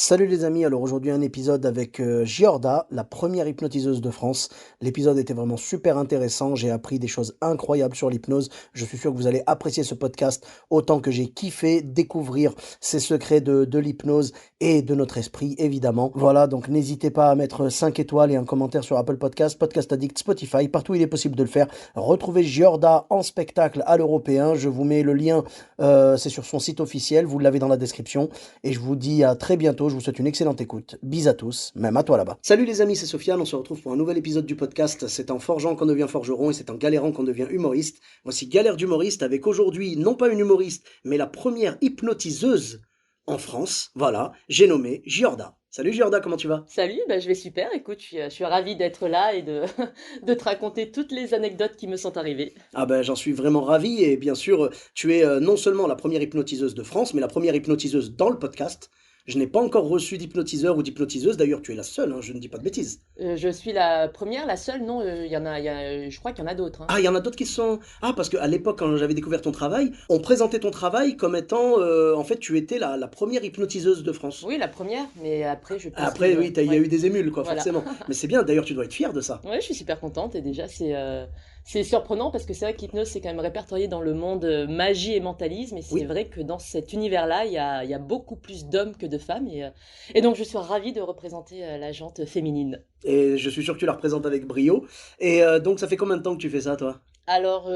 Salut les amis, alors aujourd'hui un épisode avec Giorda, la première hypnotiseuse de France. L'épisode était vraiment super intéressant, j'ai appris des choses incroyables sur l'hypnose. Je suis sûr que vous allez apprécier ce podcast autant que j'ai kiffé découvrir ces secrets de l'hypnose et de notre esprit évidemment. Voilà, donc n'hésitez pas à mettre 5 étoiles et un commentaire sur Apple Podcast, Podcast Addict, Spotify, partout où il est possible de le faire. Retrouvez Giorda en spectacle à l'Européen, je vous mets le lien, c'est sur son site officiel, vous l'avez dans la description. Et je vous dis à très bientôt, je vous souhaite une excellente écoute. Bis à tous, même à toi là-bas. Salut les amis, c'est Sofiane, on se retrouve pour un nouvel épisode du podcast. C'est en forgeant qu'on devient forgeron et c'est en galérant qu'on devient humoriste. Voici Galère d'humoriste avec aujourd'hui, non pas une humoriste, mais la première hypnotiseuse en France. Voilà, j'ai nommé Giorda. Salut Giorda, comment tu vas? Salut, je vais super. Écoute, je suis ravie d'être là et de, de te raconter toutes les anecdotes qui me sont arrivées. Ah ben j'en suis vraiment ravi et bien sûr tu es non seulement la première hypnotiseuse de France mais la première hypnotiseuse dans le podcast. Je n'ai pas encore reçu d'hypnotiseur ou d'hypnotiseuse, d'ailleurs tu es la seule, hein, je ne dis pas de bêtises. Je suis la première, la seule, non, je crois qu'il y en a d'autres, hein. Ah, il y en a d'autres qui sont... Ah, parce qu'à l'époque, quand j'avais découvert ton travail, on présentait ton travail comme étant... en fait, tu étais la première hypnotiseuse de France. Oui, la première, mais après, je pense Après, qu'ils oui, ont. il y a Ouais, eu des émules, quoi, voilà. forcément. Mais c'est bien, d'ailleurs, tu dois être fier de ça. Ouais, je suis super contente et déjà, c'est surprenant parce que c'est vrai que l'hypnose, c'est quand même répertorié dans le monde magie et mentalisme et c'est Oui, vrai que dans cet univers-là, il y a beaucoup plus d'hommes que de femmes et donc je suis ravie de représenter la jante féminine. et je suis sûr que tu la représentes avec brio. Et donc, ça fait combien de temps que tu fais ça, toi? Alors,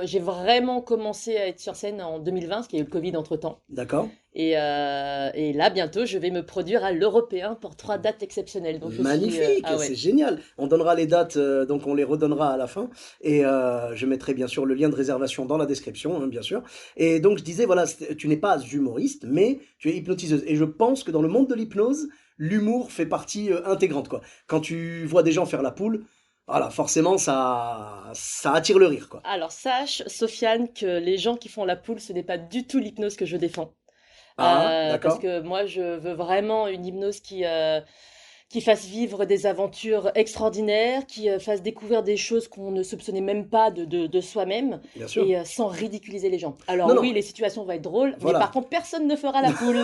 j'ai vraiment commencé à être sur scène en 2020, parce qu'il y a eu le Covid entre-temps. D'accord? Et là, bientôt, je vais me produire à l'Européen pour 3 dates exceptionnelles. Donc je suis, Magnifique, ah c'est ouais. génial. On donnera les dates, donc on les redonnera à la fin. Et je mettrai bien sûr le lien de réservation dans la description, hein, bien sûr. Et donc je disais, voilà, tu n'es pas humoriste, mais tu es hypnotiseuse. Et je pense que dans le monde de l'hypnose, l'humour fait partie intégrante, quoi. Quand tu vois des gens faire la poule, voilà, forcément, ça attire le rire, quoi. Alors sache, Sofiane, que les gens qui font la poule, ce n'est pas du tout l'hypnose que je défends. Ah, Parce d'accord. que moi, je veux vraiment une hypnose qui fasse vivre des aventures extraordinaires, qui fasse découvrir des choses qu'on ne soupçonnait même pas de soi-même, Bien sûr. et sans ridiculiser les gens. Non, Alors non, oui, les situations vont être drôles, mais par voilà. contre, personne ne fera la poule.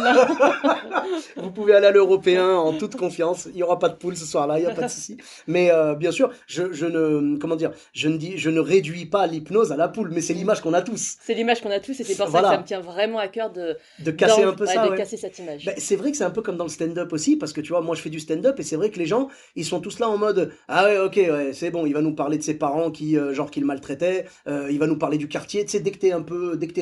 Vous pouvez aller à l'Européen en toute confiance. Il n'y aura pas de poule ce soir-là, il n'y a pas de souci. Mais bien sûr, je ne, comment dire, je ne réduis pas l'hypnose à la poule, mais c'est Mm. l'image qu'on a tous. C'est l'image qu'on a tous, et c'est pour ça que ça me Voilà, tient vraiment à cœur de casser un peu ouais, ça, de ouais. casser cette Ben, image. c'est vrai que c'est un peu comme dans le stand-up aussi, parce que tu vois, moi je fais du stand-up et c'est vrai que les gens, ils sont tous là en mode ah ouais, ok, ouais, c'est bon, il va nous parler de ses parents qui, genre, qui le maltraitaient, il va nous parler du quartier. Tu sais, dès que t'es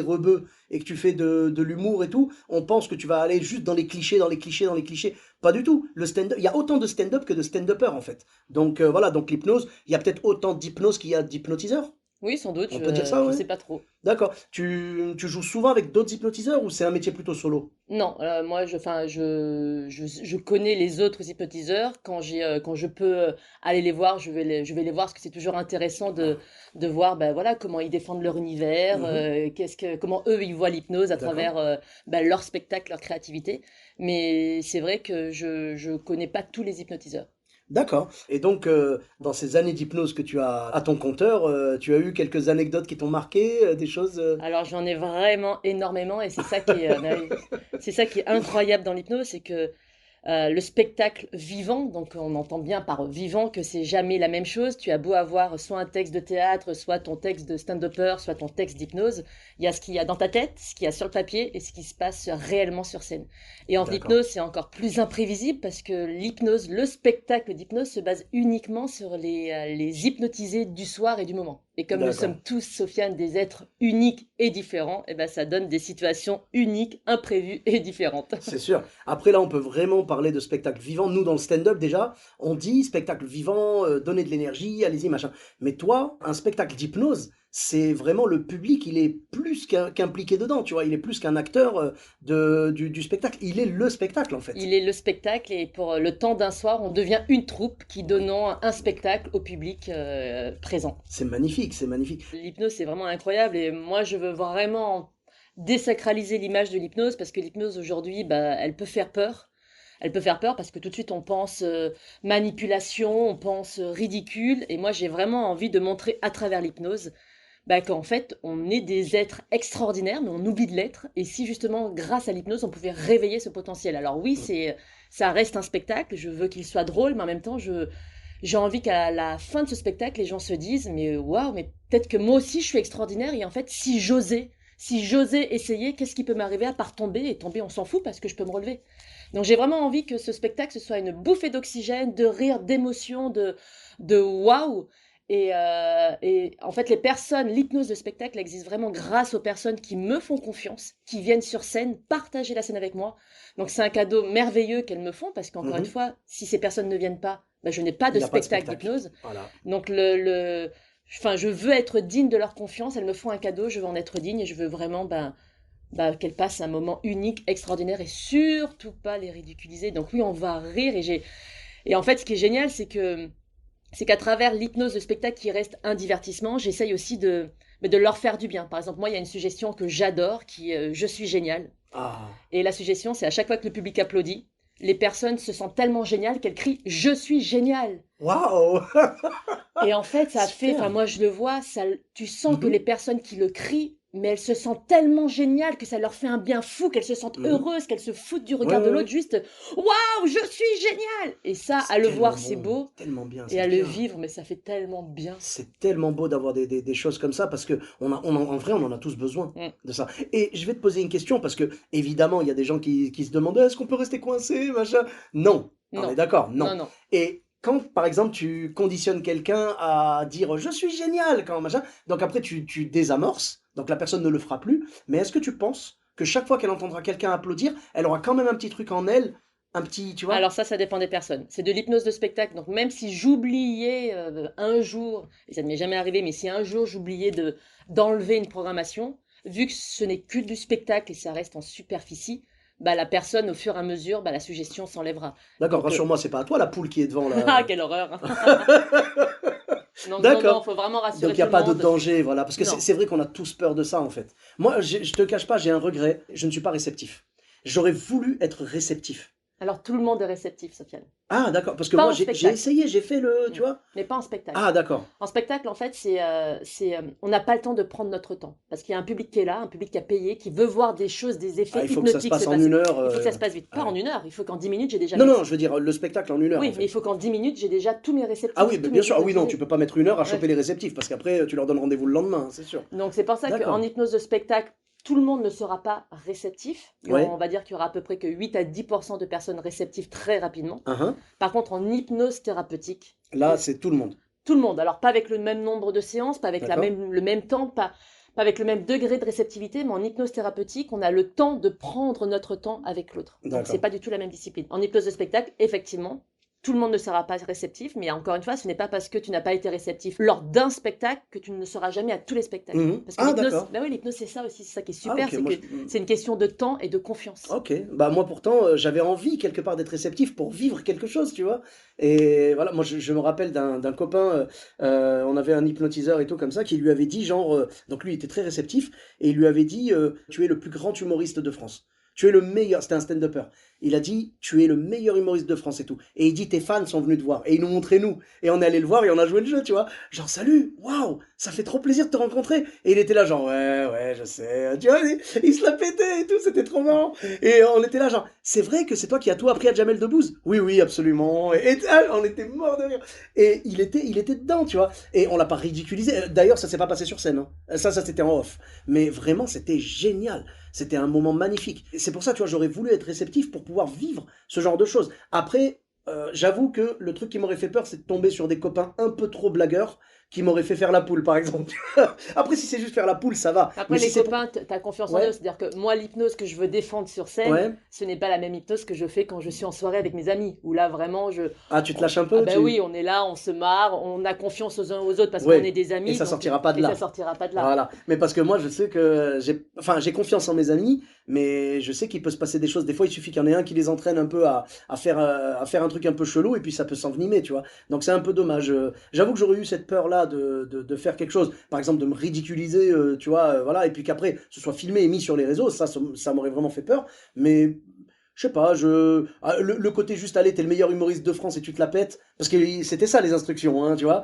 rebeu et que tu fais de l'humour et tout, on pense que tu vas aller juste dans les clichés, dans les clichés, dans les clichés. Pas du tout. Le stand-up, il y a autant de stand-up que de stand-uppers en fait. Donc voilà, donc l'hypnose, il y a peut-être autant d'hypnose qu'il y a d'hypnotiseurs. Oui, sans doute, On peut dire ça, je ouais. sais pas trop. D'accord. Tu joues souvent avec d'autres hypnotiseurs ou c'est un métier plutôt solo? Non, moi, enfin, je connais les autres hypnotiseurs. Quand je peux aller les voir, je vais les voir parce que c'est toujours intéressant de voir, ben voilà, comment ils défendent leur univers, Mhm. comment eux ils voient l'hypnose à D'accord. travers ben, leur spectacle, leur créativité. Mais c'est vrai que je connais pas tous les hypnotiseurs. D'accord. Et donc, dans ces années d'hypnose que tu as à ton compteur, tu as eu quelques anecdotes qui t'ont marqué, des choses. Alors j'en ai vraiment énormément et c'est ça qui est incroyable dans l'hypnose, c'est que le spectacle vivant, donc on entend bien par vivant que c'est jamais la même chose. Tu as beau avoir soit un texte de théâtre, soit ton texte de stand-upper, soit ton texte d'hypnose. Il y a ce qu'il y a dans ta tête, ce qu'il y a sur le papier et ce qui se passe réellement sur scène. Et en D'accord. hypnose, c'est encore plus imprévisible parce que l'hypnose, le spectacle d'hypnose se base uniquement sur les hypnotisés du soir et du moment. Et comme nous D'accord. sommes tous, Sofiane, des êtres uniques et différents, et ben ça donne des situations uniques, imprévues et différentes. C'est sûr. Après, là, on peut vraiment parler de spectacle vivant. Nous, dans le stand-up, déjà, on dit spectacle vivant, donner de l'énergie, allez-y, machin. Mais toi, un spectacle d'hypnose, c'est vraiment le public, il est plus qu'impliqué dedans, tu vois. Il est plus qu'un acteur du spectacle. Il est le spectacle, en fait. Il est le spectacle et pour le temps d'un soir, on devient une troupe qui donnant un spectacle au public présent. C'est magnifique, c'est magnifique. L'hypnose, c'est vraiment incroyable et moi, je veux vraiment désacraliser l'image de l'hypnose parce que l'hypnose aujourd'hui, bah, elle peut faire peur. Elle peut faire peur parce que tout de suite on pense manipulation, on pense ridicule et moi j'ai vraiment envie de montrer à travers l'hypnose Bah, qu'en fait, on est des êtres extraordinaires, mais on oublie de l'être. Et si justement, grâce à l'hypnose, on pouvait réveiller ce potentiel. Alors oui, Mmh. ça reste un spectacle. Je veux qu'il soit drôle, mais en même temps, j'ai envie qu'à la fin de ce spectacle, les gens se disent, mais waouh, mais peut-être que moi aussi, je suis extraordinaire. Et en fait, si j'osais essayer, qu'est-ce qui peut m'arriver à part tomber? Et tomber, on s'en fout parce que je peux me relever. Donc j'ai vraiment envie que ce spectacle, ce soit une bouffée d'oxygène, de rire, d'émotion, de waouh. Et en fait, l'hypnose de spectacle existe vraiment grâce aux personnes qui me font confiance, qui viennent sur scène partager la scène avec moi. Donc c'est un cadeau merveilleux qu'elles me font parce qu'encore une Mmh. fois, si ces personnes ne viennent pas, bah, je n'ai pas Il de y a pas de spectacle spectacle. d'hypnose. Voilà. Donc enfin, je veux être digne de leur confiance. Elles me font un cadeau, je veux en être digne et je veux vraiment qu'elles passent un moment unique, extraordinaire et surtout pas les ridiculiser. Donc oui, on va rire et en fait, ce qui est génial, c'est qu'à travers l'hypnose de spectacle qui reste un divertissement, j'essaye aussi de leur faire du bien. Par exemple, moi, il y a une suggestion que j'adore qui est Je suis génial. Ah! Et la suggestion, c'est à chaque fois que le public applaudit, les personnes se sentent tellement géniales qu'elles crient Je suis génial. Waouh! Et en fait, enfin, Super! moi, je le vois, tu sens que Mmh. les personnes qui le crient, mais elles se sentent tellement géniales que ça leur fait un bien fou, qu'elles se sentent Mmh. heureuses, qu'elles se foutent du Ouais, regard de ouais, l'autre, ouais. juste Waouh, je suis génial! Et ça, à C'est le tellement voir, c'est bon, beau, tellement bien, et c'est à le bien. vivre, mais ça fait tellement bien. C'est tellement beau d'avoir des choses comme ça parce que en vrai, on en a tous besoin Mm. de ça. Et je vais te poser une question parce que évidemment, il y a des gens qui se demandent: «Est-ce qu'on peut rester coincé, machin?» Non, on Non, est d'accord, non, non. non. Et quand, par exemple, tu conditionnes quelqu'un à dire: «Je suis génial!» quand machin, donc après tu désamorces, donc la personne ne le fera plus. Mais est-ce que tu penses que chaque fois qu'elle entendra quelqu'un applaudir, elle aura quand même un petit truc en elle, un petit tu vois? Alors ça dépend des personnes. C'est de l'hypnose de spectacle, donc même si j'oubliais un jour, et ça ne m'est jamais arrivé, mais si un jour j'oubliais d'enlever une programmation, vu que ce n'est que du spectacle et ça reste en superficie, bah, la personne, au fur et à mesure, bah, la suggestion s'enlèvera. D'accord, Donc, rassure-moi, c'est pas à toi la poule qui est devant là, ah, quelle horreur! Donc non, non, D'accord. faut vraiment rassurer Donc il y tout a le pas de monde. danger, voilà, parce que c'est Non. c'est vrai qu'on a tous peur de ça, en fait. Moi, je te cache pas, j'ai un regret, je ne suis pas réceptif. J'aurais voulu être réceptif. Alors tout le monde est réceptif, Sofiane. Ah d'accord, parce que Pas moi en j'ai spectacle. essayé, j'ai fait le Mm. tu vois? Mais pas en spectacle. Ah d'accord. En spectacle, en fait, on n'a pas le temps de prendre notre temps. Parce qu'il y a un public qui est là, un public qui a payé, qui veut voir des choses, des Ah, effets il faut que ça se hypnotiques se passe en passer. une heure, Il faut que ça se passe vite. Pas en ouais. une heure, il faut qu'en 10 minutes, j'ai déjà Non, mes... non, je veux dire, le spectacle en une heure, en Oui, mais il fait. faut qu'en 10 minutes, j'ai déjà tous mes Ah oui, réceptifs, tous bien mes sûr, ah oui, non, tu hypnotisés. peux pas mettre une heure à Ouais. choper les réceptifs, parce qu'après, tu leur donnes rendez-vous le lendemain, c'est sûr. Donc c'est pour ça qu'en D'accord. hypnose de spectacle, tout le monde ne sera pas réceptif. On Ouais. va dire qu'il y aura à peu près que 8 à 10% de personnes réceptives très rapidement. Hein, hein. Par contre, en hypnose thérapeutique, Là, c'est tout le monde. tout le monde. Alors, pas avec le même nombre de séances, pas avec D'accord? le même temps, pas avec le même degré de réceptivité, mais en hypnose thérapeutique, on a le temps de prendre notre temps avec l'autre. Donc, c'est D'accord. pas du tout la même discipline. En hypnose de spectacle, effectivement, tout le monde ne sera pas réceptif, mais encore une fois, ce n'est pas parce que tu n'as pas été réceptif lors d'un spectacle que tu ne le seras jamais à tous les spectacles. Mmh. Parce que Ah l'hypnose, d'accord. ben oui, l'hypnose, c'est ça aussi, c'est ça qui est Ah super, OK, c'est moi que je c'est une question de temps et de confiance. OK. Bah, moi pourtant, j'avais envie quelque part d'être réceptif pour vivre quelque chose, tu vois? Et voilà, moi je me rappelle d'un copain, on avait un hypnotiseur et tout comme ça, qui lui avait dit genre, donc lui il était très réceptif et il lui avait dit, «Tu es le plus grand humoriste de France. Tu es le meilleur», c'était un stand-upper. Il a dit: «Tu es le meilleur humoriste de France et tout» et il dit: «Tes fans sont venus te voir» et ils nous montraient nous et on est allé le voir et on a joué le jeu, tu vois? Genre: «Salut, waouh, ça fait trop plaisir de te rencontrer» et il était là genre: «Ouais, ouais, je sais», tu vois? Il se la pétait et tout, c'était trop marrant. Et on était là genre, c'est vrai que c'est toi qui as tout appris à Jamel Debbouze? Oui, oui, absolument. On était mort de rire. Et il était dedans, tu vois. Et on l'a pas ridiculisé. D'ailleurs, ça s'est pas passé sur scène, hein. Ça c'était en off. Mais vraiment, c'était génial. C'était un moment magnifique. Et c'est pour ça, tu vois, j'aurais voulu être réceptif pour pouvoir vivre ce genre de choses. Après, j'avoue que le truc qui m'aurait fait peur, c'est de tomber sur des copains un peu trop blagueurs qui m'auraient fait faire la poule, par exemple. Après, si c'est juste faire la poule, ça va. Après, Mais si les c'est pour... copains, t'as confiance en eux. Ouais, C'est-à-dire que moi, l'hypnose que je veux défendre sur scène, ouais. ce n'est pas la même hypnose que je fais quand je suis en soirée avec mes amis. Où là, vraiment, Ah, tu te lâches un ah peu, ben oui, tu... on est là, on se marre, on a confiance aux uns aux autres parce qu'on est Ouais, des et amis, ça donc, sortira pas de et ça là. sortira pas de là. Voilà. Mais parce que moi, je sais que enfin, j'ai confiance en mes amis, mais je sais qu'il peut se passer des choses. Des fois, il suffit qu'il y en ait un qui les entraîne un peu à faire un truc un peu chelou et puis ça peut s'envenimer, tu vois. Donc c'est un peu dommage. J'avoue que j'aurais eu cette peur-là de faire quelque chose. Par exemple, de me ridiculiser, tu vois, voilà. Et puis qu'après, ce soit filmé et mis sur les réseaux. Ça m'aurait vraiment fait peur. Mais je sais pas, le côté juste, allez, t'es le meilleur humoriste de France et tu te la pètes, parce que c'était ça les instructions, hein, tu vois.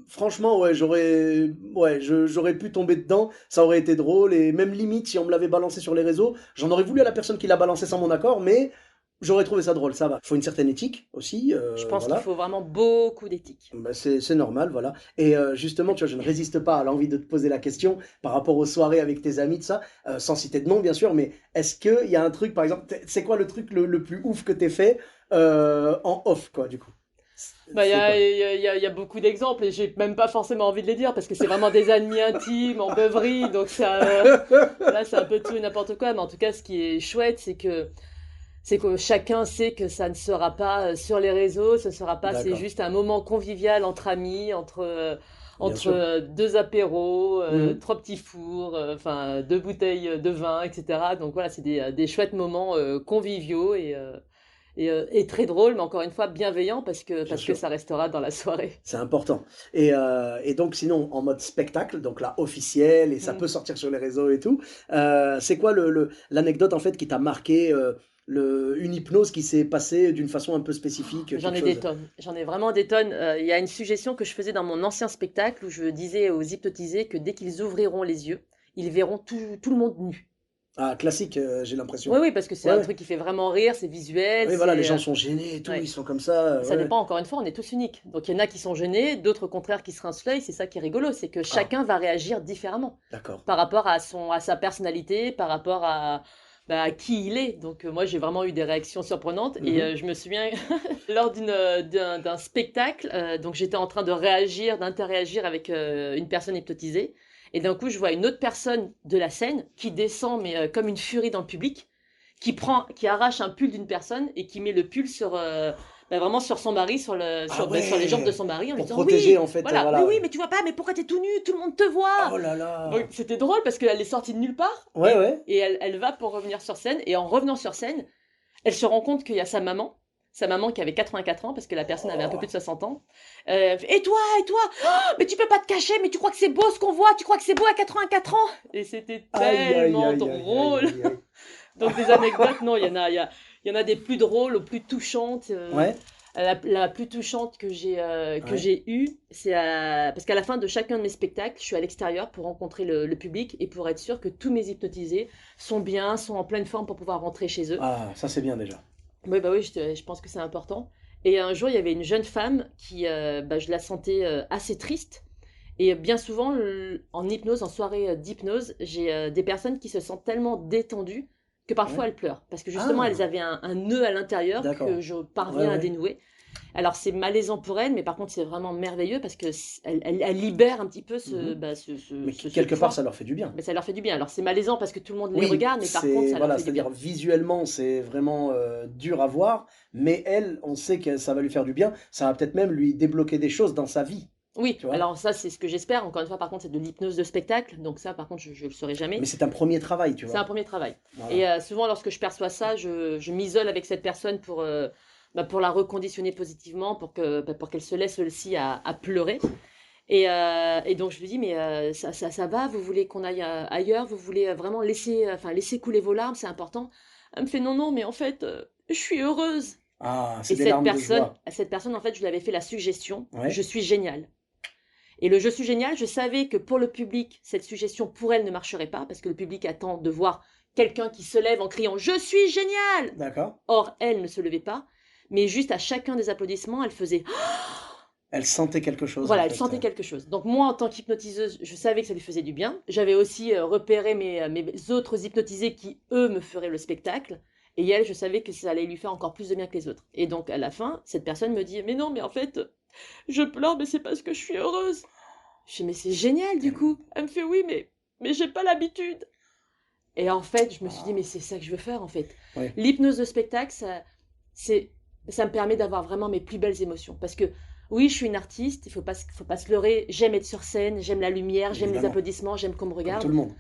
Franchement, ouais, j'aurais pu tomber dedans, ça aurait été drôle, et même limite, si on me l'avait balancé sur les réseaux, j'en aurais voulu à la personne qui l'a balancé sans mon accord, mais j'aurais trouvé ça drôle, ça va. Faut une certaine éthique aussi, Je pense qu'il voilà. faut vraiment beaucoup d'éthique. Bah, c'est normal, voilà. Et justement, tu vois, je ne résiste pas à l'envie de te poser la question par rapport aux soirées avec tes amis, de ça, sans citer de nom, bien sûr, mais est-ce qu'il y a un truc, par exemple, c'est quoi le truc le plus ouf que t'aies fait en off, quoi, du coup? Bah, C'est quoi? il y a beaucoup d'exemples et j'ai même pas forcément envie de les dire parce que c'est vraiment des amis intimes, en beuverie, donc ça, là, c'est un peu tout et n'importe quoi. Mais en tout cas, ce qui est chouette, c'est que chacun sait que ça ne sera pas sur les réseaux, ce sera pas, c'est D'accord, juste un moment convivial entre amis, bien entre sûr. deux apéros, Mhm. trois petits fours, enfin deux bouteilles de vin, etc. Donc voilà, c'est des chouettes moments conviviaux et très drôles, mais encore une fois bienveillants Bien parce que sûr. ça restera dans la soirée. C'est important. Et donc, sinon, en mode spectacle, donc là, officiel, et ça peut sortir sur les réseaux et tout, c'est quoi l'anecdote, en fait, qui t'a marqué, une hypnose qui s'est passée d'une façon un peu spécifique, J'en quelque ai des chose? tonnes, j'en ai vraiment des tonnes. Il y a une suggestion que je faisais dans mon ancien spectacle où je disais aux hypnotisés que dès qu'ils ouvriront les yeux, ils verront tout le monde nu. Ah, classique, j'ai Oui, l'impression. oui, parce que c'est Ouais, un ouais. truc qui fait vraiment rire, c'est visuel, Oui, voilà, les c'est... gens sont gênés et tout, ils ouais. sont comme ça, Ça ouais, ouais. dépend, encore une fois, on est tous uniques. Donc il y en a qui sont gênés, d'autres au contraire qui se rincent l'œil, c'est ça qui est rigolo, c'est que Ah, chacun va réagir différemment d'accord. par rapport à sa personnalité, par rapport à qui il est. Donc moi j'ai vraiment eu des réactions surprenantes et Mhm. je me souviens lors d'un spectacle, donc j'étais en train de réagir, d'interagir avec une personne hypnotisée et d'un coup je vois une autre personne de la scène qui descend mais comme une furie dans le public, qui arrache un pull d'une personne et qui met le pull sur vraiment sur son mari, Ah sur les jambes de ouais! son mari en lui Pour disant protéger, oui, en fait, voilà, oui, voilà. oui, mais tu vois pas, mais pourquoi t'es tout nu, tout le monde te voit. Oh là Donc là! c'était drôle parce qu'elle est sortie de nulle part Ouais, ouais. et elle va pour revenir sur scène et en revenant sur scène, elle se rend compte qu'il y a sa maman qui avait 84 ans parce que la personne avait un peu plus Oh! de 60 ans. Et toi, oh, mais tu peux pas te cacher, mais tu crois que c'est beau ce qu'on voit, tu crois que c'est beau à 84 ans. Et c'était Aïe, aïe, tellement aïe, aïe, aïe, drôle. aïe, aïe. Donc des anecdotes, non, il y en a des plus drôles aux plus touchantes. Ouais, La plus touchante que ouais. j'ai eue, parce qu'à la fin de chacun de mes spectacles, je suis à l'extérieur pour rencontrer le public et pour être sûr que tous mes hypnotisés sont bien, sont en pleine forme pour pouvoir rentrer chez eux. Ah, ça, c'est bien déjà. Oui, bah oui, je pense que c'est important. Et un jour, il y avait une jeune femme qui, je la sentais assez triste. Et bien souvent, en hypnose, en soirée d'hypnose, j'ai des personnes qui se sentent tellement détendues que Ouais. parfois elles pleurent. Parce que justement, elles Ah! avaient un nœud à l'intérieur D'accord. que je Ouais, parviens à ouais. dénouer. Alors c'est malaisant pour elles, mais par contre c'est vraiment merveilleux parce que elle libère un petit peu Mhm. Mais ce quelque part, poids. ça leur fait du bien. Mais ça leur fait du bien. Alors c'est malaisant parce que tout le monde les Oui, regarde, mais par contre c'est ça leur voilà, fait du bien. c'est-à-dire visuellement, c'est vraiment dur à voir, mais elle, on sait que ça va lui faire du bien. Ça va peut-être même lui débloquer des choses dans sa vie, Oui, tu vois? alors ça c'est ce que j'espère. Encore une fois, par contre c'est de l'hypnose de spectacle, donc ça par contre je le saurai Mais jamais. c'est un premier travail, tu C'est un vois? premier travail. Voilà. Et souvent, lorsque je perçois ça, je m'isole avec cette personne pour la reconditionner positivement, pour qu'elle se laisse aussi à pleurer. Et donc, je lui dis, mais ça va, vous voulez qu'on aille ailleurs, vous voulez vraiment laisser couler vos larmes, c'est important. Elle me fait, non, non, mais en fait, je suis heureuse. Ah, Et c'est des larmes de joie. cette personne, en fait, je lui avais fait la suggestion, je Ouais, suis géniale. Et le je suis génial, je savais que pour le public, cette suggestion pour elle ne marcherait pas, parce que le public attend de voir quelqu'un qui se lève en criant je suis génial. d'accord. Or, elle ne se levait pas, mais juste à chacun des applaudissements, elle faisait Elle sentait quelque chose, en voilà, elle fait. sentait quelque chose. Donc moi, en tant qu'hypnotiseuse, je savais que ça lui faisait du bien. J'avais aussi repéré mes autres hypnotisés qui, eux, me feraient le spectacle. Et elle, je savais que ça allait lui faire encore plus de bien que les autres. Et donc, à la fin, cette personne me dit, mais non, mais en fait, je pleure, mais c'est parce que je suis heureuse. Je dis, mais c'est génial du Tellement. coup. Elle me fait, oui, mais j'ai pas l'habitude. Et en fait, je me suis dit, Ah, mais c'est ça que je veux faire en fait. ouais, L'hypnose de spectacle, c'est, ça me permet d'avoir vraiment mes plus belles émotions. Parce que oui, je suis une artiste, faut pas se leurrer. J'aime être sur scène, j'aime la lumière, j'aime les évidemment, applaudissements, j'aime qu'on me comme tout le regarde. monde.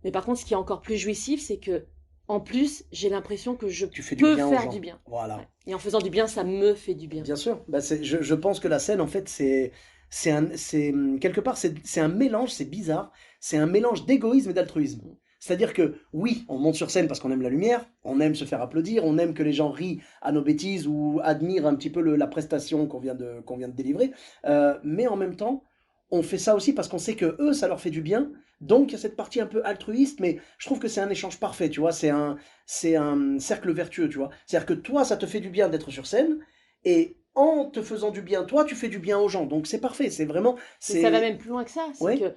Mais par contre, ce qui est encore plus jouissif, c'est que, en plus, j'ai l'impression que je Tu fais du peux bien aux faire du gens. bien. Voilà. Ouais. Et en faisant du bien, ça me fait du bien. Bien sûr. Bah, je pense que la scène, en fait, quelque part, c'est un mélange, c'est bizarre. C'est un mélange d'égoïsme et d'altruisme. Mm. C'est-à-dire que oui, on monte sur scène parce qu'on aime la lumière, on aime se faire applaudir, on aime que les gens rient à nos bêtises ou admirent un petit peu la prestation qu'on vient de délivrer. Mais en même temps, on fait ça aussi parce qu'on sait que eux, ça leur fait du bien. Donc il y a cette partie un peu altruiste, mais je trouve que c'est un échange parfait, tu vois. C'est un cercle vertueux, tu vois. C'est-à-dire que toi, ça te fait du bien d'être sur scène, et en te faisant du bien, toi, tu fais du bien aux gens. Donc c'est parfait. C'est vraiment, Mais ça va c'est, même plus loin que ça, c'est ouais, que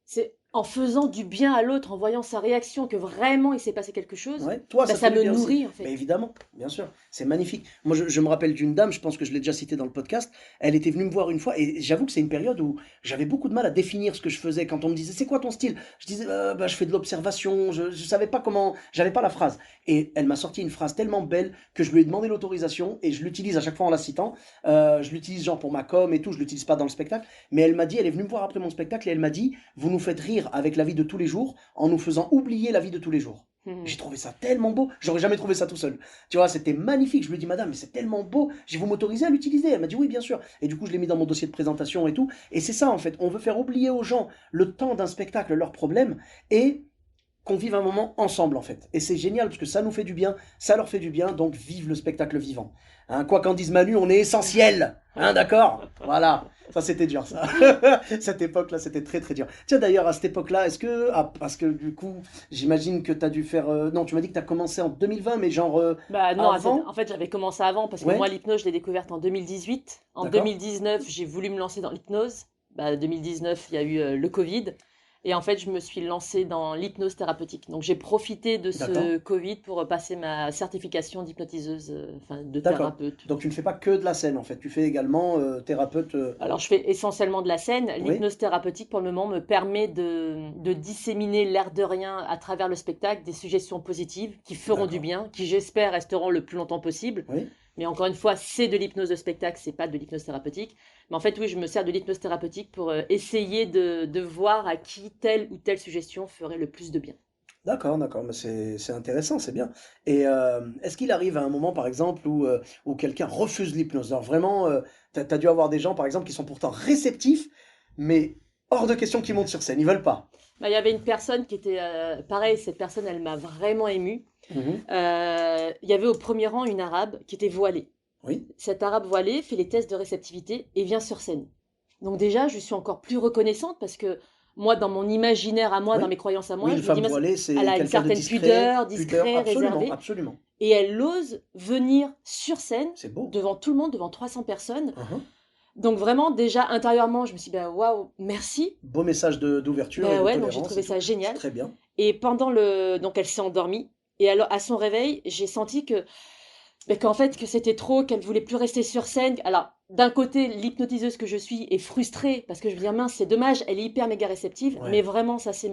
c'est en faisant du bien à l'autre, en voyant sa réaction, que vraiment il s'est passé quelque chose, ouais. Toi, bah ça te fait ça du me bien aussi. nourrit en Mais fait. évidemment, bien sûr, c'est magnifique. Moi, je me rappelle d'une dame, je pense que je l'ai déjà citée dans le podcast. Elle était venue me voir une fois, et j'avoue que c'est une période où j'avais beaucoup de mal à définir ce que je faisais. Quand on me disait, c'est quoi ton style? Je disais, bah, je fais de l'observation. Je savais pas comment, j'avais pas la phrase. Et elle m'a sorti une phrase tellement belle que je lui ai demandé l'autorisation, et je l'utilise à chaque fois en la citant. Je l'utilise genre pour ma com et tout, je l'utilise pas dans le spectacle. Mais elle m'a dit, elle est venue me voir après mon spectacle, et elle m'a dit, vous nous faites rire avec la vie de tous les jours en nous faisant oublier la vie de tous les jours. J'ai Mhm. trouvé ça tellement beau, j'aurais jamais trouvé ça tout seul. Tu vois, c'était magnifique. Je lui ai dit, madame, mais c'est tellement beau, je vous m'autorisez à l'utiliser. Elle m'a dit, oui, bien sûr. Et du coup, je l'ai mis dans mon dossier de présentation et tout. Et c'est ça, en fait. On veut faire oublier aux gens le temps d'un spectacle, leurs problèmes, et qu'on vive un moment ensemble, en fait. Et c'est génial parce que ça nous fait du bien, ça leur fait du bien, donc vive le spectacle vivant. Hein, quoi qu'en dise Manu, on est essentiel. Hein, d'accord? Voilà. Ça, c'était dur, ça. Cette époque-là, c'était très, très dur. Tiens, d'ailleurs, à cette époque-là, est-ce que... Ah, parce que du coup, j'imagine que tu as dû faire... Non, tu m'as dit que tu as commencé en 2020, mais genre Bah non, avant? en fait j'avais commencé avant parce que moi Ouais? l'hypnose je l'ai découverte en 2018. En D'accord? 2019 j'ai voulu me lancer dans l'hypnose. Bah 2019 il y a eu le Covid. Et en fait je me suis lancée dans l'hypnose thérapeutique. Donc j'ai profité de D'accord? ce Covid pour passer ma certification d'hypnotiseuse, enfin de D'accord. thérapeute. Donc tu ne fais pas que de la scène, en fait. Tu fais également thérapeute... Alors, je fais essentiellement de la scène. Oui? L'hypnose thérapeutique, pour le moment, me permet de disséminer l'air de rien à travers le spectacle des suggestions positives qui feront du D'accord. bien, qui, j'espère, resteront le plus longtemps possible. Oui? Mais encore une fois, c'est de l'hypnose de spectacle, c'est pas de l'hypnose thérapeutique. Mais en fait, oui, je me sers de l'hypnose thérapeutique pour essayer de voir à qui telle ou telle suggestion ferait le plus de bien. D'accord, d'accord, mais c'est intéressant, c'est bien. Et est-ce qu'il arrive à un moment, par exemple, où quelqu'un refuse l'hypnose? Alors vraiment, t'as dû avoir des gens, par exemple, qui sont pourtant réceptifs, mais hors de question qu'ils montent sur scène, ils veulent pas. Bah, il y avait une personne qui était pareil, cette personne, elle m'a vraiment émue. Mhm. Il y avait au premier rang une arabe qui était voilée. Oui, Cet arabe voilé fait les tests de réceptivité et vient sur scène. Donc déjà, je suis encore plus reconnaissante parce que moi, dans mon imaginaire à moi, dans oui. mes croyances à Oui, moi, une je me dis, femme mince, voilée, elle c'est a une quelqu'un de certaine discret, pudeur, pudeur, discret, absolument, réservé, absolument. et elle ose venir sur scène C'est beau. devant tout le monde, devant 300 personnes. Mhm. Donc vraiment, déjà intérieurement, je me suis dit, bah, waouh, merci. Beau message d'ouverture et Ben de ouais, donc j'ai tolérance et trouvé tout. ça C'est génial. très bien. Et pendant le, donc elle s'est endormie. Et alors, à son réveil, j'ai senti que mais qu'en fait, que c'était trop, qu'elle voulait plus rester sur scène. Alors, d'un côté, l'hypnotiseuse que je suis est frustrée parce que je me dis, mince, c'est dommage, elle est hyper méga réceptive, mais Ouais. vraiment, ça c'est.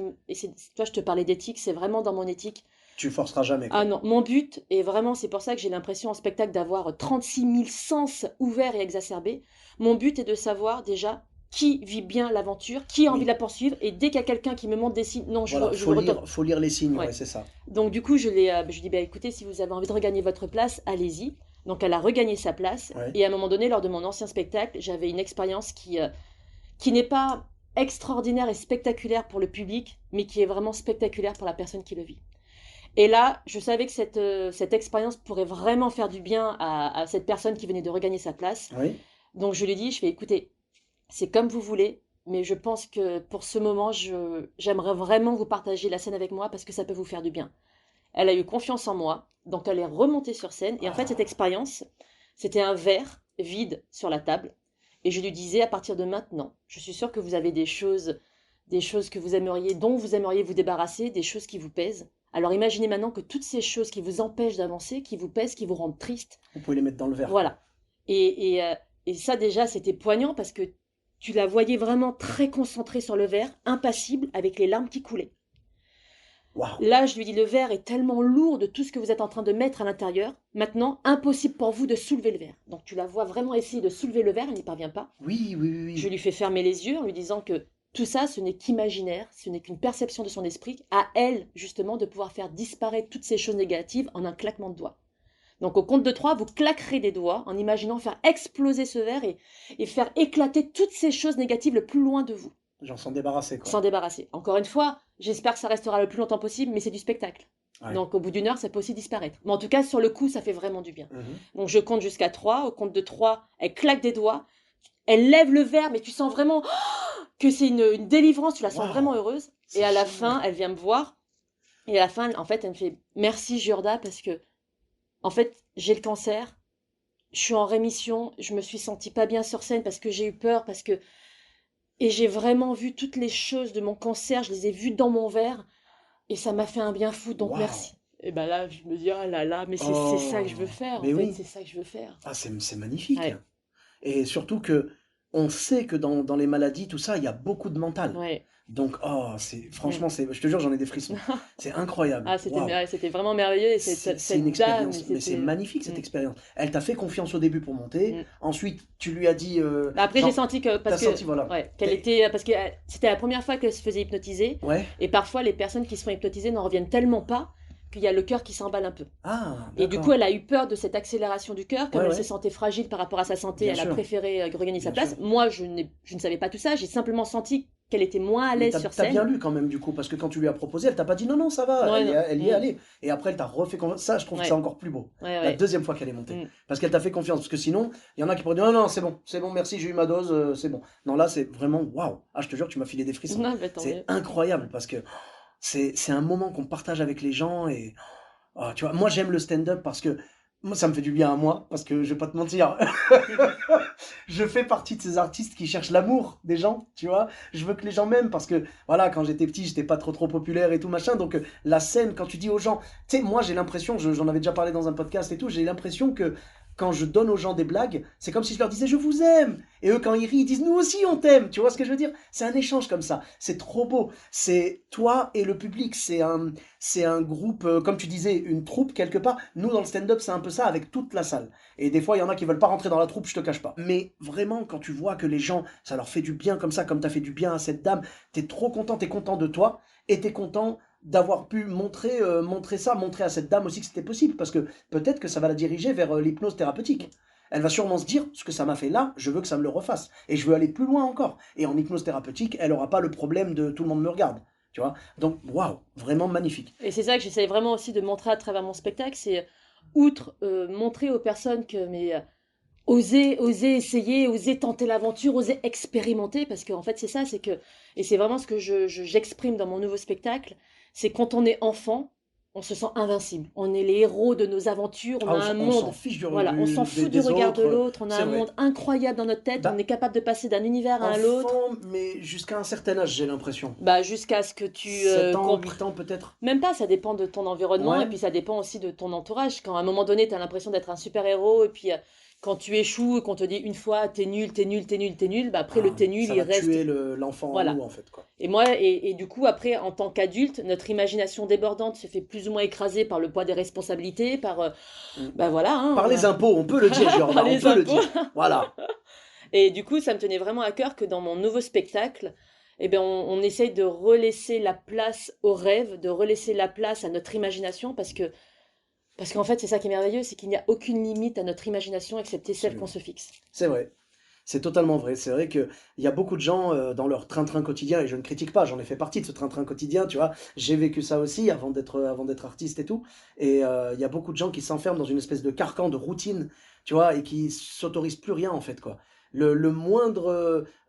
Toi, je te parlais d'éthique, c'est vraiment dans mon éthique. Tu forceras jamais, Ah quoi. non, mon but, et vraiment, c'est pour ça que j'ai l'impression en spectacle d'avoir 36 000 sens ouverts et exacerbés. Mon but est de savoir déjà qui vit bien l'aventure, qui a envie de Oui. la poursuivre, et dès qu'il y a quelqu'un qui me montre des signes, non, Voilà, je veux retourner. faut lire les signes, ouais, Ouais. c'est ça. Donc du coup, je lui dis, bah, écoutez, si vous avez envie de regagner votre place, allez-y. Donc elle a regagné sa place. Ouais. Et à un moment donné, lors de mon ancien spectacle, j'avais une expérience qui n'est pas extraordinaire et spectaculaire pour le public, mais qui est vraiment spectaculaire pour la personne qui le vit. Et là, je savais que cette expérience pourrait vraiment faire du bien à cette personne qui venait de regagner sa place. Oui. Donc je lui dis, je fais, écoutez, c'est comme vous voulez, mais je pense que pour ce moment, j'aimerais vraiment vous partager la scène avec moi parce que ça peut vous faire du bien. Elle a eu confiance en moi, donc elle est remontée sur scène. Et en fait, cette Ah. expérience, c'était un verre vide sur la table. Et je lui disais, à partir de maintenant, je suis sûre que vous avez des choses que vous aimeriez, dont vous aimeriez vous débarrasser, des choses qui vous pèsent. Alors imaginez maintenant que toutes ces choses qui vous empêchent d'avancer, qui vous pèsent, qui vous rendent triste, Vous pouvez les mettre dans le verre, quoi. voilà. Et ça déjà, c'était poignant parce que tu la voyais vraiment très concentrée sur le verre, impassible, avec les larmes qui coulaient. Waouh. Là, je lui dis, le verre est tellement lourd de tout ce que vous êtes en train de mettre à l'intérieur. Maintenant, impossible pour vous de soulever le verre. Donc tu la vois vraiment essayer de soulever le verre, elle n'y parvient pas. Oui, oui, oui, Je oui. lui fais fermer les yeux en lui disant que tout ça, ce n'est qu'imaginaire, ce n'est qu'une perception de son esprit, à elle, justement, de pouvoir faire disparaître toutes ces choses négatives en un claquement de doigts. Donc au compte de 3, vous claquerez des doigts en imaginant faire exploser ce verre et faire éclater toutes ces choses négatives le plus loin de vous. Genre s'en débarrasser, quoi. s'en débarrasser. Encore une fois, j'espère que ça restera le plus longtemps possible, mais c'est du spectacle. Ouais. Donc au bout d'1 heure, ça peut aussi disparaître. Mais en tout cas, sur le coup, ça fait vraiment du bien. Mhm. Donc je compte jusqu'à 3. Au compte de 3, elle claque des doigts, elle lève le verre, mais tu sens vraiment que c'est une délivrance, tu la sens vraiment Waouh, heureuse. Et c'est à la génial. fin, elle vient me voir. Et à la fin, en fait, elle me fait merci Giorda parce que, en fait, j'ai le cancer, je suis en rémission, je me suis sentie pas bien sur scène parce que j'ai eu peur, parce que. Et j'ai vraiment vu toutes les choses de mon cancer, je les ai vues dans mon verre. Et ça m'a fait un bien fou, donc Waouh. merci. Et ben là, je me dis, oh là là, mais c'est ça que je veux Oh, faire, en mais fait, oui. c'est ça que je veux faire. Ah, c'est magnifique. Ouais, Et surtout que on sait que dans les maladies, tout ça, il y a beaucoup de mental. ouais. Donc, oh, Mm. franchement, je te jure, j'en ai des frissons. C'est incroyable. Ah, c'était Waouh. c'était vraiment merveilleux. Et C'est une cette dame, expérience, mais c'est c'était. magnifique cette Mm, expérience. Elle t'a fait confiance au début pour monter. mm. Ensuite, tu lui as dit, Bah, après, j'ai genre, senti que, t'as parce que, senti, voilà. ouais, qu'elle était, parce que c'était la première fois qu'elle se faisait hypnotiser. Ouais. Et parfois, les personnes qui se font hypnotiser n'en reviennent tellement pas qu'il y a le cœur qui s'emballe un peu. Ah, Et du coup, d'accord. elle a eu peur de cette accélération du cœur. Comme Ouais, elle se ouais, sentait fragile par rapport à sa santé, bien elle a sûr, préféré regagner sa bien sûr. place. Moi, je ne savais pas tout ça. J'ai simplement senti qu'elle était moins à Mais l'aise t'as, sur t'as bien scène. lu quand même du coup, parce que quand tu lui as proposé, elle t'a pas dit non, non, ça va, Ouais, non. elle y est allée. Et après, elle t'a refait confiance. Ça, je trouve que c'est Ouais, encore plus beau. ouais, La ouais. deuxième fois qu'elle est montée. Mm. Parce qu'elle t'a fait confiance. Parce que sinon, il y en a qui pourraient dire non, non, c'est bon, merci, j'ai eu ma dose, c'est bon. Non, là, c'est vraiment waouh. Ah, je te jure, tu m'as filé des frissons. Non, bah, tant C'est mieux. incroyable parce que c'est un moment qu'on partage avec les gens et oh, tu vois, moi j'aime le stand-up parce que moi ça me fait du bien à moi parce que je vais pas te mentir, je fais partie de ces artistes qui cherchent l'amour des gens, tu vois. Je veux que les gens m'aiment parce que voilà, quand j'étais petit, j'étais pas trop populaire et tout machin. Donc la scène, quand tu dis aux gens, tu sais, moi j'ai l'impression, j'en avais déjà parlé dans un podcast et tout, j'ai l'impression que quand je donne aux gens des blagues, c'est comme si je leur disais je vous aime. Et eux quand ils rient, ils disent nous aussi on t'aime. Tu vois ce que je veux dire? C'est un échange comme ça. C'est trop beau. C'est toi et le public. C'est un groupe, comme tu disais, une troupe quelque part. Nous dans le stand-up, c'est un peu ça avec toute la salle. Et des fois, il y en a qui veulent pas rentrer dans la troupe, je te cache pas. Mais vraiment, quand tu vois que les gens, ça leur fait du bien comme ça, comme t'as fait du bien à cette dame, t'es trop content, t'es content de toi, et t'es content d'avoir pu montrer ça, montrer à cette dame aussi que c'était possible, parce que peut-être que ça va la diriger vers l'hypnose thérapeutique. Elle va sûrement se dire, ce que ça m'a fait là, je veux que ça me le refasse. Et je veux aller plus loin encore. Et en hypnose thérapeutique, elle aura pas le problème de tout le monde me regarde. Tu vois. Donc, waouh, vraiment magnifique. Et c'est ça que j'essaie vraiment aussi de montrer à travers mon spectacle, c'est outre montrer aux personnes que oser essayer, oser tenter l'aventure, oser expérimenter, parce qu'en fait c'est ça, c'est que, et c'est vraiment ce que j'exprime dans mon nouveau spectacle, c'est quand on est enfant, on se sent invincible, on est les héros de nos aventures, on Ah, a un on s'en monde, fiche voilà, on s'en fout du des regard de autres, l'autre, on a c'est un vrai. monde incroyable dans notre tête, on Bah, est capable de passer d'un univers à l'autre, enfant, mais jusqu'à un certain âge, j'ai l'impression. bah jusqu'à ce que tu 7 ans, comprennes. 8 ans peut-être. Même pas, ça dépend de ton environnement et Ouais. puis ça dépend aussi de ton entourage. Quand à un moment donné, tu as l'impression d'être un super-héros et puis quand tu échoues et qu'on te dit une fois t'es nul, t'es nul, t'es nul, t'es nul, bah après le Ah, t'es nul, ça il va reste. tuer l'enfant en nous, Voilà. en fait, quoi. Et moi, et du coup, après, en tant qu'adulte, notre imagination débordante se fait plus ou moins écraser par le poids des responsabilités, par. Mm. Bah voilà, hein, Par les impôts, on peut le dire, par Giorda, on les peut le impôts. dire. Voilà. Et du coup, ça me tenait vraiment à cœur que dans mon nouveau spectacle, eh ben, on essaye de relaisser la place au rêve, de relaisser la place à notre imagination, parce qu'en fait, c'est ça qui est merveilleux, c'est qu'il n'y a aucune limite à notre imagination excepté celle qu'on Absolument. se fixe. C'est vrai. C'est totalement vrai. C'est vrai qu'il y a beaucoup de gens dans leur train-train quotidien, et je ne critique pas, j'en ai fait partie de ce train-train quotidien, tu vois. J'ai vécu ça aussi avant d'être artiste et tout. Et il y a beaucoup de gens qui s'enferment dans une espèce de carcan de routine, tu vois, et qui s'autorisent plus rien en fait, quoi.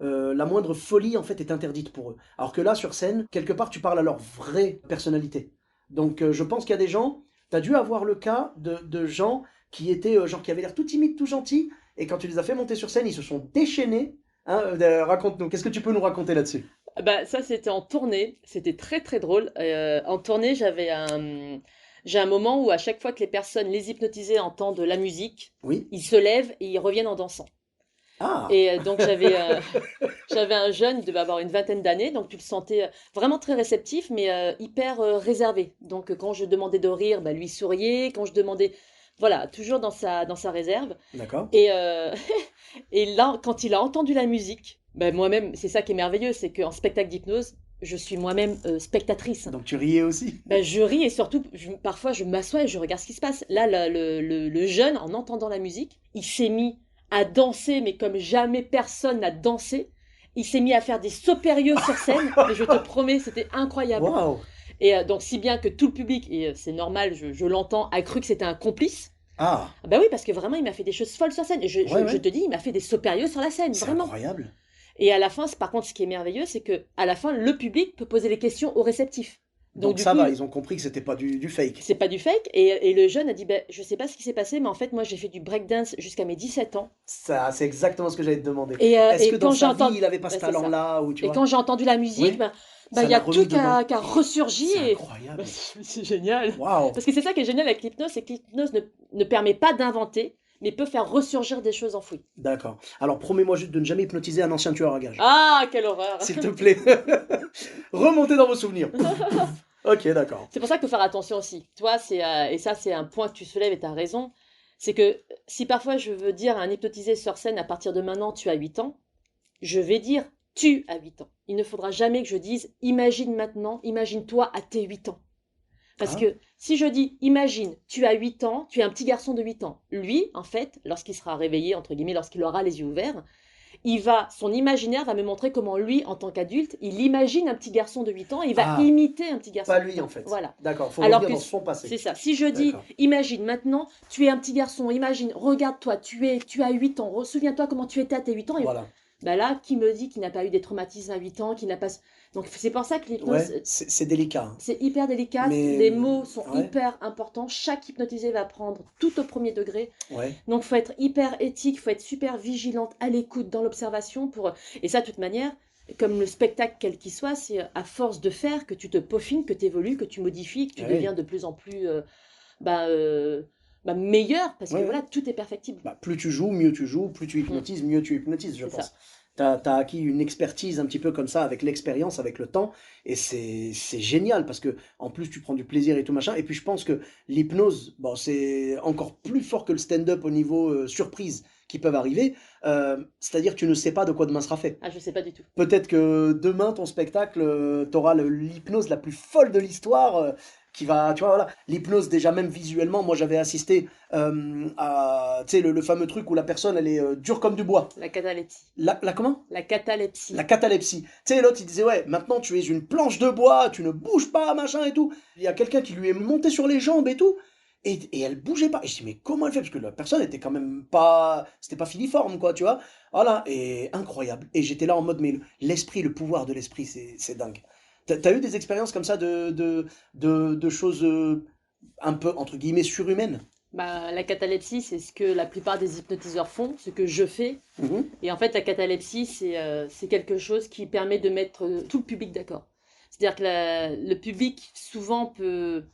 La moindre folie en fait est interdite pour eux. Alors que là, sur scène, quelque part, tu parles à leur vraie personnalité. Donc je pense qu'il y a des gens, tu as dû avoir le cas de gens qui étaient, genre, qui avaient l'air tout timides, tout gentils, et quand tu les as fait monter sur scène, ils se sont déchaînés. Hein, raconte-nous, qu'est-ce que tu peux nous raconter là-dessus? Bah, ça, c'était en tournée, c'était très très drôle. En tournée, j'ai un moment où à chaque fois que les personnes, les hypnotisées, entendent la musique, Oui? ils se lèvent et ils reviennent en dansant. Ah! Et donc j'avais un jeune, il devait avoir une vingtaine d'années, donc tu le sentais vraiment très réceptif, mais hyper réservé. Donc quand je demandais de rire, bah, lui souriait. Quand je demandais, voilà, toujours dans sa réserve. D'accord. Et, et là, quand il a entendu la musique, bah, moi-même, c'est ça qui est merveilleux, c'est qu'en spectacle d'hypnose, je suis moi-même spectatrice. Donc tu riais aussi? Bah, je ris et surtout, parfois, je m'assois et je regarde ce qui se passe. Là, le jeune, en entendant la musique, il s'est mis à danser, mais comme jamais personne n'a dansé. Il s'est mis à faire des sauts périlleux sur scène, mais je te promets, c'était incroyable. Waouh! Et donc, si bien que tout le public, et c'est normal, je l'entends, a cru que c'était un complice. Ah! Ah bah oui, parce que vraiment, il m'a fait des choses folles sur scène. Et Ouais, je ouais. te dis, il m'a fait des sauts périlleux sur la scène, C'est vraiment. incroyable. Et à la fin, par contre, ce qui est merveilleux, c'est que à la fin, le public peut poser les questions aux réceptifs. Donc Donc du ça coup, va, ils ont compris que c'était pas du fake. c'est pas du fake. Et le jeune a dit, ben, je sais pas ce qui s'est passé, mais en fait, moi, j'ai fait du breakdance jusqu'à mes 17 ans. Ça, c'est exactement ce que j'allais te demander. Est-ce que Et dans quand j'ai sa vie, entendu... il avait pas ce Ben, c'est ça. talent-là ou tu Et vois? quand j'ai entendu la musique, Oui, ben, ça il y l'a a tout remis dedans. qui a ressurgi. C'est Et... incroyable. c'est génial. Waouh! Parce que c'est ça qui est génial avec l'hypnose, c'est que l'hypnose ne permet pas d'inventer, mais peut faire ressurgir des choses enfouies. D'accord. Alors promets-moi juste de ne jamais hypnotiser un ancien tueur à gages. Ah, quelle horreur! S'il te plaît. Remontez dans vos souvenirs. Pouf, pouf. Ok, d'accord. C'est pour ça qu'il faut faire attention aussi. Tu vois, et ça, c'est un point que tu soulèves et tu as raison. C'est que si parfois je veux dire à un hypnotisé sur scène, à partir de maintenant, tu as 8 ans, je vais dire tu as 8 ans. Il ne faudra jamais que je dise imagine maintenant, imagine-toi à tes 8 ans. Parce Ah, que si je dis imagine, tu as 8 ans, tu es un petit garçon de 8 ans. Lui, en fait, lorsqu'il sera réveillé, entre guillemets, lorsqu'il aura les yeux ouverts, son imaginaire va me montrer comment lui, en tant qu'adulte, il imagine un petit garçon de 8 ans et il va ah, imiter un petit garçon pas de 8 lui en ans. fait. Voilà. D'accord, faut Alors revenir que dans son passé. c'est ça. Si je dis, D'accord. imagine maintenant, tu es un petit garçon, imagine, regarde-toi, tu as 8 ans, souviens-toi comment tu étais à tes 8 ans. Et Voilà. bah là, qui me dit qu'il n'a pas eu des traumatismes à 8 ans, qu'il n'a pas... Donc c'est pour ça que l'hypnose, Ouais, c'est délicat, hein. c'est hyper délicat, Mais les mots sont ouais, hyper importants, chaque hypnotisé va prendre tout au premier degré. ouais. Donc, il faut être hyper éthique, il faut être super vigilante, à l'écoute, dans l'observation. Et ça, de toute manière, comme le spectacle, quel qu'il soit, c'est à force de faire que tu te peaufines, que tu évolues, que tu modifies, que tu Ah deviens oui. de plus en plus bah, euh, meilleur, parce que Ouais, voilà, ouais. tout est perfectible. Bah, plus tu joues, mieux tu joues, plus tu Mm, hypnotises, mieux tu hypnotises, je c'est ça. pense. T'as acquis une expertise un petit peu comme ça, avec l'expérience, avec le temps, et c'est génial, parce que en plus tu prends du plaisir et tout machin, et puis je pense que l'hypnose, bon, c'est encore plus fort que le stand-up au niveau surprise qui peuvent arriver, c'est-à-dire que tu ne sais pas de quoi demain sera fait. Ah, je sais pas du tout. Peut-être que demain, ton spectacle, tu auras l'hypnose la plus folle de l'histoire, qui va, tu vois, voilà. L'hypnose, déjà, même visuellement, moi j'avais assisté à, tu sais, le fameux truc où la personne, elle est dure comme du bois. La catalepsie. La comment? La catalepsie. La catalepsie. Tu sais, l'autre, il disait, ouais, maintenant tu es une planche de bois, tu ne bouges pas, machin et tout. Il y a quelqu'un qui lui est monté sur les jambes et tout. Et elle bougeait pas. Et je dis, mais comment elle fait? Parce que la personne était quand même pas. C'était pas filiforme, quoi, tu vois. Voilà. Et incroyable. Et j'étais là en mode, mais l'esprit, le pouvoir de l'esprit, c'est dingue. T'as eu des expériences comme ça de choses un peu, entre guillemets, surhumaines? Bah, la catalepsie, c'est ce que la plupart des hypnotiseurs font, ce que je fais. Mhm. Et en fait, la catalepsie, c'est quelque chose qui permet de mettre tout le public d'accord. C'est-à-dire que le public, souvent, peut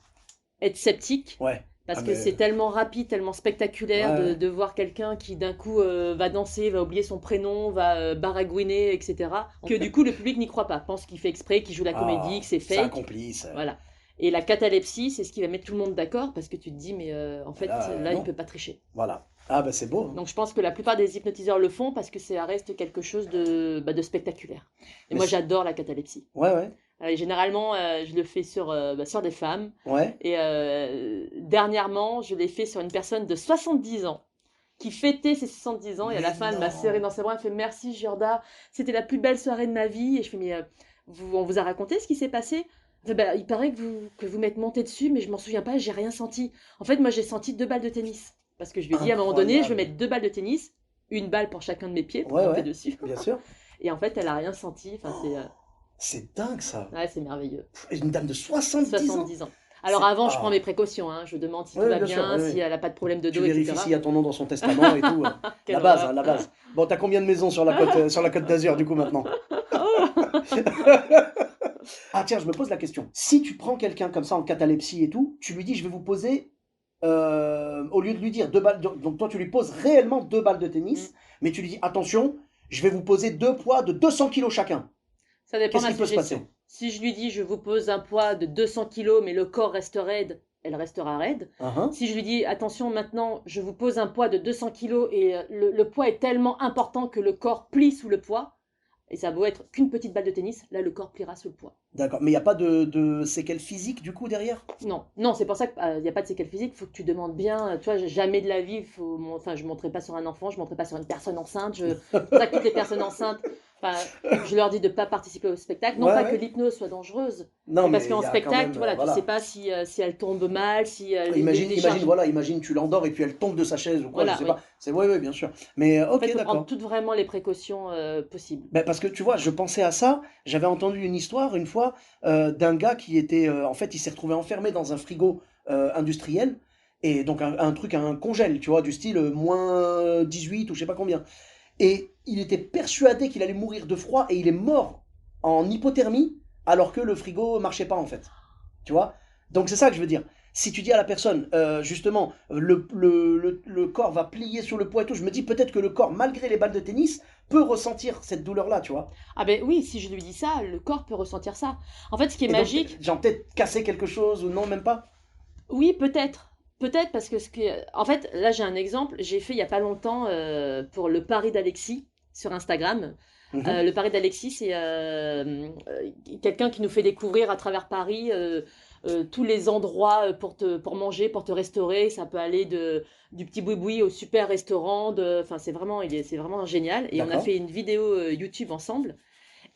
être sceptique Ouais. parce Ah, que mais. c'est tellement rapide, tellement Ouais, spectaculaire ouais. de voir quelqu'un qui, d'un coup, va danser, va oublier son prénom, va baragouiner, etc. Que du coup, le public n'y croit pas, pense qu'il fait exprès, qu'il joue la comédie, Ah, que c'est c'est fake. accompli, ça. Voilà. Et la catalepsie, c'est ce qui va mettre tout le monde d'accord parce que tu te dis, mais en Mais fait, là, là, il non. peut pas tricher. Voilà. Ah, bah c'est beau, hein. Donc je pense que la plupart des hypnotiseurs le font parce que ça reste quelque chose de spectaculaire. Et Mais moi j'adore la catalepsie. ouais, ouais. Généralement je le fais sur des femmes. Ouais. Et dernièrement je l'ai fait sur une personne de 70 ans qui fêtait ses 70 ans. Et à la Mais fin elle m'a serré non. dans ses bras, elle fait merci Giorda, c'était la plus belle soirée de ma vie. Et je fais mais on vous a raconté ce qui s'est passé? Elle fait, bah, il paraît que vous m'êtes monté dessus mais je m'en souviens pas, j'ai rien senti. En fait moi j'ai senti 2 balles de tennis. Parce que je lui ai dit à un moment donné, je vais Incroyable. mettre 2 balles de tennis, une balle pour chacun de mes pieds pour Ouais, monter ouais. dessus. Bien sûr. Et en fait, elle a rien senti. Enfin, C'est dingue, ça. ouais, c'est merveilleux. Une dame de 70 ans. 70 ans. Alors C'est. avant, je prends Ah. mes précautions. Hein. Je demande si tout Ouais, va bien sûr. bien, Oui, si oui. elle n'a pas de problème de Tu dos, vérifies etc. s'il y a ton nom dans son testament et tout. La Quelle base, hein, horreur. la base. Bon, t'as combien de maisons sur la côte d'Azur, du coup, maintenant? Ah, tiens, je me pose la question. Si tu prends quelqu'un comme ça en catalepsie et tout, tu lui dis, je vais vous poser, au lieu de lui dire 2 balles, donc toi, tu lui poses réellement 2 balles de Mm. tennis, mais tu lui dis, attention, je vais vous poser 2 poids de 200 kilos chacun. Ça dépend de Qu'est-ce ma qui peut se suggestion. passer? Si je lui dis, je vous pose un poids de 200 kilos, mais le corps reste raide, elle restera raide. Hein, hein. Si je lui dis, attention, maintenant, je vous pose un poids de 200 kilos et le poids est tellement important que le corps plie sous le poids, et ça vaut être qu'une petite balle de tennis, là, le corps pliera sous le poids. D'accord, mais il n'y a pas de séquelles physiques, du coup, derrière? Non, non, c'est pour ça qu'il n'y a pas de séquelles physiques, il faut que tu demandes bien, tu vois, jamais de la vie, enfin, je ne monterai pas sur un enfant, je ne monterai pas sur une personne enceinte, c'est pour ça que toutes les personnes enceintes, Enfin, je leur dis de ne pas participer au spectacle. Non Ouais, pas que ouais. l'hypnose soit dangereuse, Non, mais parce mais il qu'en y a quand même, spectacle, voilà, tu sais voilà. pas si elle tombe mal, si les Imagine, décharges. voilà, imagine, tu l'endors et puis elle tombe de sa chaise ou quoi, je Voilà, sais pas. oui. C'est, ouais, ouais, bien sûr. Mais, En fait, il ok, faut prendre d'accord. toutes vraiment les précautions possibles. Ben, parce que tu vois, je pensais à ça. J'avais entendu une histoire une fois d'un gars qui était, en fait, il s'est retrouvé enfermé dans un frigo industriel et donc un truc, un congèle, tu vois, du style moins 18 ou je sais pas combien. Et il était persuadé qu'il allait mourir de froid et il est mort en hypothermie alors que le frigo marchait pas en fait. Tu vois? Donc c'est ça que je veux dire. Si tu dis à la personne, justement, le corps va plier sur le poids et tout, je me dis peut-être que le corps, malgré les balles de tennis, peut ressentir cette douleur-là, tu vois? Ah ben oui, si je lui dis ça, le corps peut ressentir ça. En fait, ce qui est Et donc, magique, genre peut-être casser quelque chose ou non, même pas? oui, peut-être. Peut-être parce que en fait, là j'ai un exemple, j'ai fait il y a pas longtemps pour le pari d'Alexis sur Instagram. Mhm. Le pari d'Alexis, c'est quelqu'un qui nous fait découvrir à travers Paris tous les endroits pour manger, pour te restaurer. Ça peut aller du petit boui-boui au super restaurant. Enfin, c'est vraiment génial. Et on a D'accord. fait une vidéo YouTube ensemble.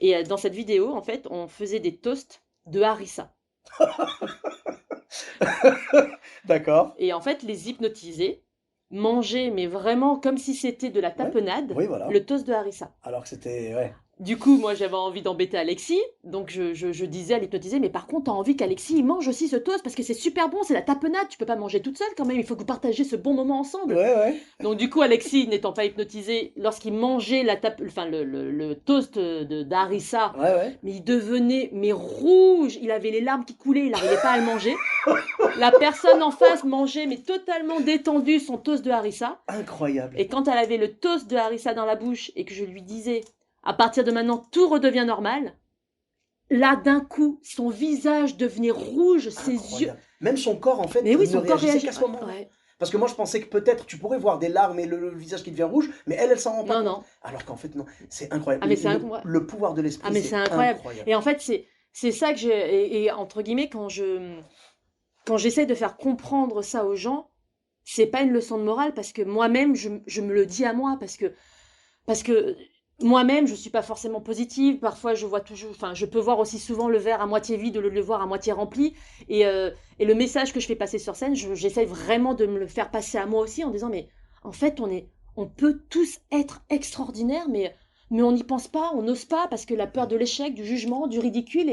Et dans cette vidéo, en fait, on faisait des toasts de harissa. D'accord. Et en fait, les hypnotisés mangeaient, mais vraiment comme si c'était de la Ouais. tapenade, Oui, voilà. le toast de harissa. Alors que c'était, ouais. Du coup, moi, j'avais envie d'embêter Alexis, donc je disais à l'hypnotisé, mais par contre, t'as envie qu'Alexis il mange aussi ce toast parce que c'est super bon, c'est la tapenade, tu peux pas manger toute seule quand même, il faut que vous partagiez ce bon moment ensemble. Ouais, ouais. Donc du coup, Alexis, n'étant pas hypnotisé, lorsqu'il mangeait enfin, le toast d'harissa, Ouais, ouais. mais il devenait mais rouge, il avait les larmes qui coulaient, il n'arrivait pas à le manger. La personne en face mangeait, mais totalement détendu, son toast de harissa. Incroyable. Et quand elle avait le toast de harissa dans la bouche et que je lui disais, à partir de maintenant, tout redevient normal, là, d'un coup, son visage devenait rouge, ses yeux. Incroyable. Même son corps, en fait, Mais oui, ne son corps réagissait réagit. qu'à ce moment-là. Ouais. Parce que moi, je pensais que peut-être tu pourrais voir des larmes et le visage qui devient rouge, mais elle s'en rend pas Non, compte. non. Alors qu'en fait, non. C'est incroyable. Ah, mais c'est incroyable. Le pouvoir de Ah, l'esprit, mais c'est c'est incroyable. incroyable. Et en fait, c'est ça que j'ai. Et entre guillemets, quand j'essaie de faire comprendre ça aux gens, c'est pas une leçon de morale parce que moi-même, je me le dis à moi parce que moi-même, je suis pas forcément positive. Parfois, je vois toujours, enfin, je peux voir aussi souvent le verre à moitié vide au lieu de le voir à moitié rempli. Et le message que je fais passer sur scène, j'essaie vraiment de me le faire passer à moi aussi en disant, mais en fait, on peut tous être extraordinaires, mais on n'y pense pas, on n'ose pas parce que la peur de l'échec, du jugement, du ridicule.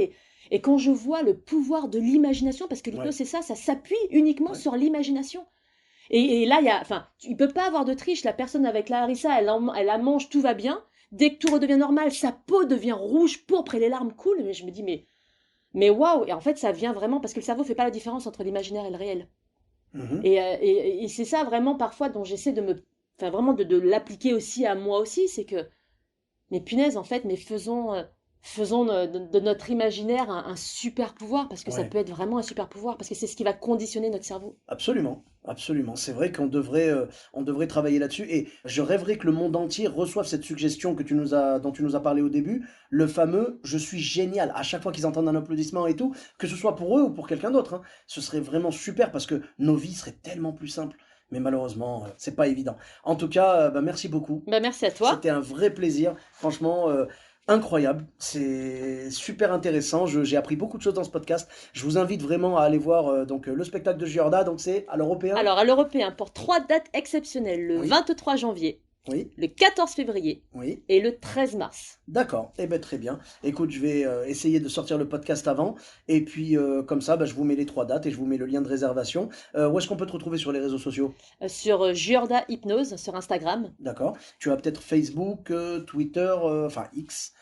Et quand je vois le pouvoir de l'imagination, parce que l'hypnose, Ouais, c'est ça s'appuie uniquement ouais. sur l'imagination. Et là, enfin, il peut pas avoir de triche. La personne avec la harissa, elle la mange, tout va bien. Dès que tout redevient normal, sa peau devient rouge, pourpre et les larmes coulent. Mais je me dis, mais waouh! Et en fait, ça vient vraiment parce que le cerveau fait pas la différence entre l'imaginaire et le réel. Mhm. Et c'est ça vraiment parfois dont j'essaie enfin vraiment de l'appliquer aussi à moi aussi, c'est que, mais punaise, en fait, mais faisons de notre imaginaire un super pouvoir parce que ça Ouais. peut être vraiment un super pouvoir parce que c'est ce qui va conditionner notre cerveau. Absolument, absolument. C'est vrai on devrait travailler là-dessus et je rêverais que le monde entier reçoive cette suggestion dont tu nous as parlé au début, le fameux «je suis génial» à chaque fois qu'ils entendent un applaudissement et tout, que ce soit pour eux ou pour quelqu'un d'autre, hein. Ce serait vraiment super parce que nos vies seraient tellement plus simples. Mais malheureusement, c'est pas évident. En tout cas, bah, merci beaucoup. Bah, merci à toi. C'était un vrai plaisir. Franchement, incroyable. C'est super intéressant. J'ai appris beaucoup de choses dans ce podcast. Je vous invite vraiment à aller voir le spectacle de Giorda. Donc c'est à l'Européen. Alors, à l'européen, pour 3 dates exceptionnelles, le Oui, 23 janvier, oui, le 14 février oui. et le 13 mars. D'accord. Eh ben très bien. Écoute, je vais essayer de sortir le podcast avant. Et puis comme ça, bah, je vous mets les 3 dates et je vous mets le lien de réservation. Où est-ce qu'on peut te retrouver sur les réseaux sociaux? Sur Giorda Hypnose sur Instagram. D'accord. Tu as peut-être Facebook, Twitter, enfin X,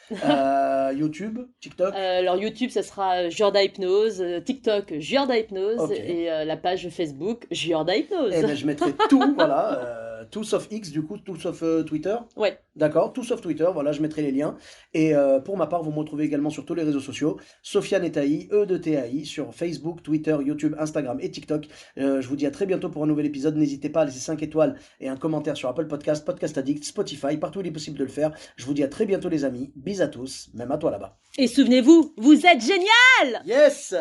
YouTube, TikTok. Alors, YouTube, ça sera Giorda Hypnose. TikTok, Giorda Hypnose. Ok. Et la page Facebook, Giorda Hypnose. Eh ben, je mettrai tout, voilà, tout sauf X, du coup, tout sauf Twitter. Ouais. D'accord, tout sauf Twitter, voilà, je mettrai les liens. Et pour ma part, vous me retrouvez également sur tous les réseaux sociaux. Sofiane et Taï, E de TAI, sur Facebook, Twitter, YouTube, Instagram et TikTok. Je vous dis à très bientôt pour un nouvel épisode. N'hésitez pas à laisser 5 étoiles et un commentaire sur Apple Podcast, Podcast Addict, Spotify, partout où il est possible de le faire. Je vous dis à très bientôt, les amis. Bis à tous, même à toi là-bas. Et souvenez-vous, vous êtes génial! Yes!